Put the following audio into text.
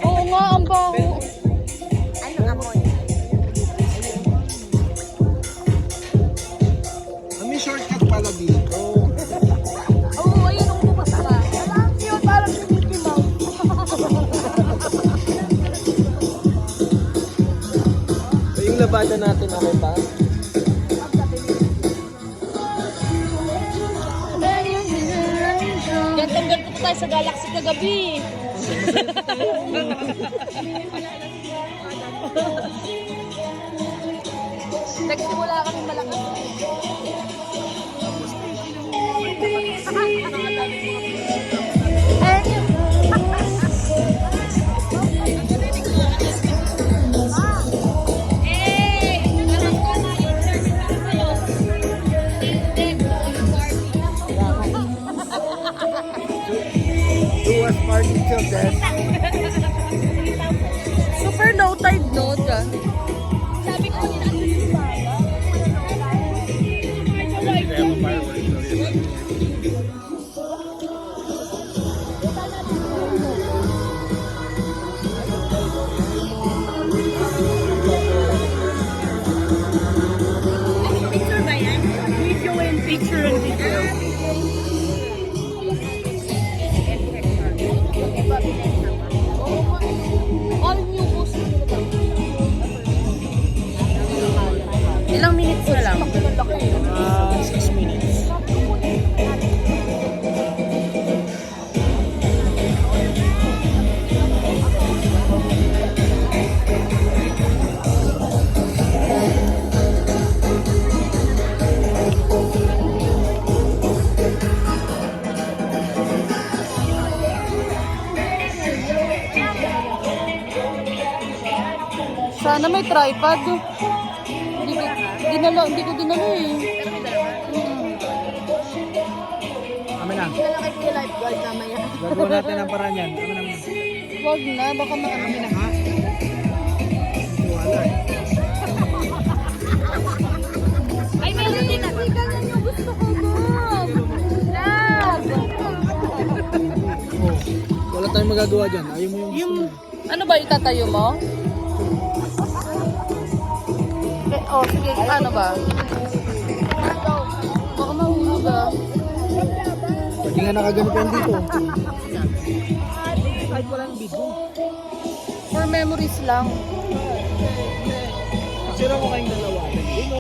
Oo nga, ang baho. Anong amoy? May shortcut pala dito. Oo, ayun ang bukas ka. Alam, yun, parang si Mickey Mouse. Yung labada natin, okay pa? Gantang-ganto tayo sa Galaxy kagabi. Nagsimula kami malakas. Do us party till then. Super low tide note ka. Sabi ko nila picture ba yan? Video and picture and video. All new post na daw. Ilang minutes na lang? 6 minutes. Sana may tripod. Hindi ko dinala eh. Kami na. Kailan kayo yung lifeguard mamaya? Gagawa natin ang paraan yan. Kami naman. Wag na, baka Kami na ha. Wala eh. Ay, meron din ako. Ganyan yung gusto ko, ma'am. Love. Oh, wala tayong magagawa dyan. Ayaw mo yung Ano ba, itatayo mo? Oh, sige, ano ba? Baka mahulog ah. Pwede nga nakaganap yan dito. Kahit walang video. For memories lang. Sira ko kayong dalawa.